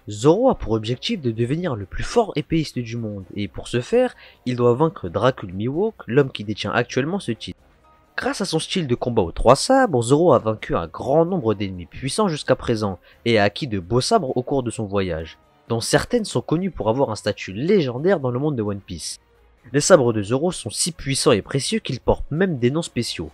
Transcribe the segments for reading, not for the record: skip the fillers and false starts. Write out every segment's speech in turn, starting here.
Zoro a pour objectif de devenir le plus fort épéiste du monde, et pour ce faire, il doit vaincre Dracul Mihawk, l'homme qui détient actuellement ce titre. Grâce à son style de combat aux trois sabres, Zoro a vaincu un grand nombre d'ennemis puissants jusqu'à présent, et a acquis de beaux sabres au cours de son voyage, dont certaines sont connues pour avoir un statut légendaire dans le monde de One Piece. Les sabres de Zoro sont si puissants et précieux qu'ils portent même des noms spéciaux.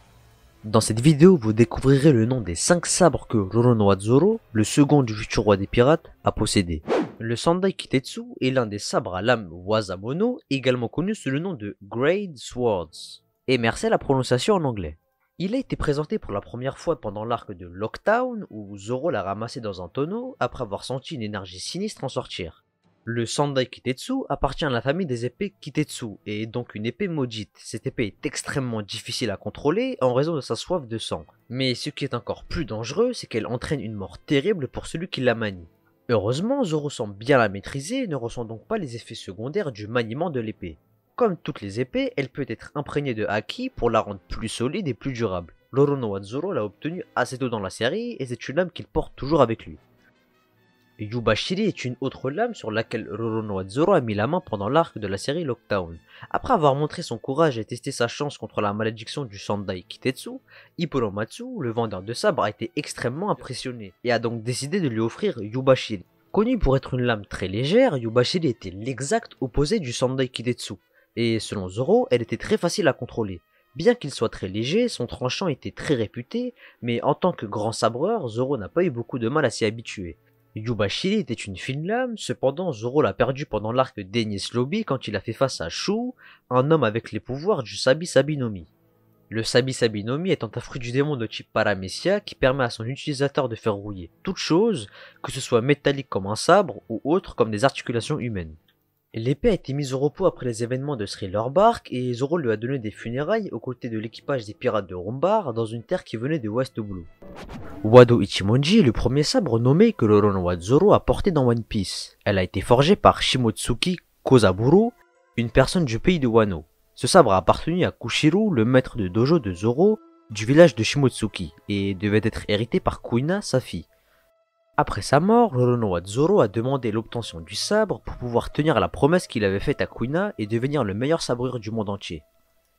Dans cette vidéo, vous découvrirez le nom des 5 sabres que Roronoa Zoro, le second du futur roi des pirates, a possédé. Le Sandai Kitetsu est l'un des sabres à lame Wazamono, également connu sous le nom de Great Swords. Et merci à la prononciation en anglais. Il a été présenté pour la première fois pendant l'arc de Lockdown, où Zoro l'a ramassé dans un tonneau après avoir senti une énergie sinistre en sortir. Le Sandai Kitetsu appartient à la famille des épées Kitetsu et est donc une épée maudite. Cette épée est extrêmement difficile à contrôler en raison de sa soif de sang. Mais ce qui est encore plus dangereux, c'est qu'elle entraîne une mort terrible pour celui qui la manie. Heureusement, Zoro semble bien la maîtriser et ne ressent donc pas les effets secondaires du maniement de l'épée. Comme toutes les épées, elle peut être imprégnée de haki pour la rendre plus solide et plus durable. Roronoa Zoro l'a obtenue assez tôt dans la série et c'est une lame qu'il porte toujours avec lui. Yubashiri est une autre lame sur laquelle Roronoa Zoro a mis la main pendant l'arc de la série Lockdown. Après avoir montré son courage et testé sa chance contre la malédiction du Sandai Kitetsu, Hipponomatsu, le vendeur de sabre, a été extrêmement impressionné et a donc décidé de lui offrir Yubashiri. Connu pour être une lame très légère, Yubashiri était l'exact opposé du Sandai Kitetsu, et selon Zoro, elle était très facile à contrôler. Bien qu'il soit très léger, son tranchant était très réputé, mais en tant que grand sabreur, Zoro n'a pas eu beaucoup de mal à s'y habituer. Yubashiri était une fine lame, cependant Zoro l'a perdu pendant l'arc d'Enies Lobby quand il a fait face à Shu, un homme avec les pouvoirs du Sabi Sabi no Mi. Le Sabi Sabi no Mi étant un fruit du démon de type Paramecia qui permet à son utilisateur de faire rouiller toute chose, que ce soit métallique comme un sabre ou autre comme des articulations humaines. L'épée a été mise au repos après les événements de Thriller Bark et Zoro lui a donné des funérailles aux côtés de l'équipage des pirates de Rumbar dans une terre qui venait de West Blue. Wado Ichimonji est le premier sabre nommé que Roronoa Zoro a porté dans One Piece. Elle a été forgée par Shimotsuki Kozaburo, une personne du pays de Wano. Ce sabre a appartenu à Kushiru, le maître de dojo de Zoro, du village de Shimotsuki, et devait être hérité par Kuina, sa fille. Après sa mort, Roronoa Zoro a demandé l'obtention du sabre pour pouvoir tenir la promesse qu'il avait faite à Kuina et devenir le meilleur sabreur du monde entier.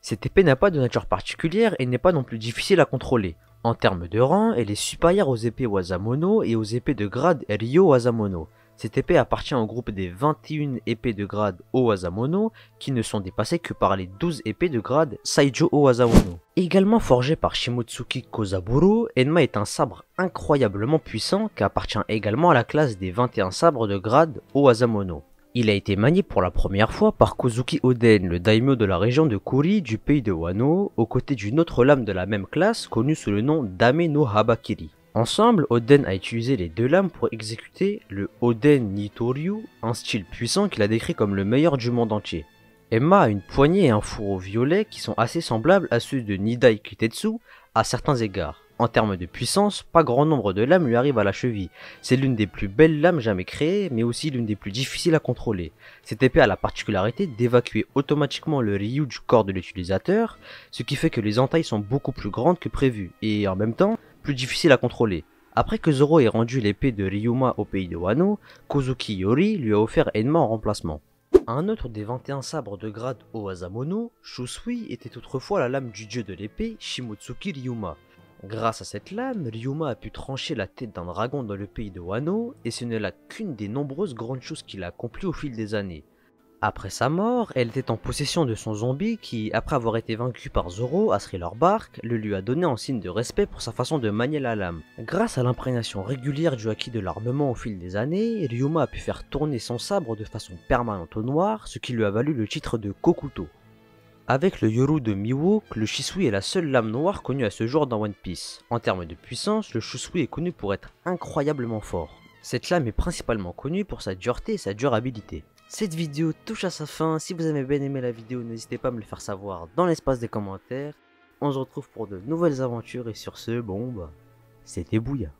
Cette épée n'a pas de nature particulière et n'est pas non plus difficile à contrôler. En termes de rang, elle est supérieure aux épées Wazamono et aux épées de grade Ryo Wazamono. Cette épée appartient au groupe des 21 épées de grade O-Wazamono qui ne sont dépassées que par les 12 épées de grade Saijo O-Wazamono. Également forgé par Shimotsuki Kozaburo, Enma est un sabre incroyablement puissant qui appartient également à la classe des 21 sabres de grade O-Wazamono. Il a été manié pour la première fois par Kozuki Oden, le daimyo de la région de Kuri du pays de Wano, aux côtés d'une autre lame de la même classe connue sous le nom d'Ame no Habakiri. Ensemble, Oden a utilisé les deux lames pour exécuter le Oden Nitoryu, un style puissant qu'il a décrit comme le meilleur du monde entier. Emma a une poignée et un fourreau violet qui sont assez semblables à ceux de Nidai Kitetsu à certains égards. En termes de puissance, pas grand nombre de lames lui arrivent à la cheville. C'est l'une des plus belles lames jamais créées, mais aussi l'une des plus difficiles à contrôler. Cette épée a la particularité d'évacuer automatiquement le Ryu du corps de l'utilisateur, ce qui fait que les entailles sont beaucoup plus grandes que prévu, et en même temps, plus difficiles à contrôler. Après que Zoro ait rendu l'épée de Ryuma au pays de Wano, Kozuki Yori lui a offert Enma en remplacement. Un autre des 21 sabres de grade O-Wazamono, Shusui, était autrefois la lame du dieu de l'épée, Shimotsuki Ryuma. Grâce à cette lame, Ryuma a pu trancher la tête d'un dragon dans le pays de Wano, et ce n'est là qu'une des nombreuses grandes choses qu'il a accomplies au fil des années. Après sa mort, elle était en possession de son zombie qui, après avoir été vaincu par Zoro à Thriller Bark, le lui a donné en signe de respect pour sa façon de manier la lame. Grâce à l'imprégnation régulière du haki de l'armement au fil des années, Ryuma a pu faire tourner son sabre de façon permanente au noir, ce qui lui a valu le titre de Kokuto. Avec le Yoru de Mihawk, le Shisui est la seule lame noire connue à ce jour dans One Piece. En termes de puissance, le Shisui est connu pour être incroyablement fort. Cette lame est principalement connue pour sa dureté et sa durabilité. Cette vidéo touche à sa fin. Si vous avez bien aimé la vidéo, n'hésitez pas à me le faire savoir dans l'espace des commentaires. On se retrouve pour de nouvelles aventures et sur ce, bon bah, c'était Bouya.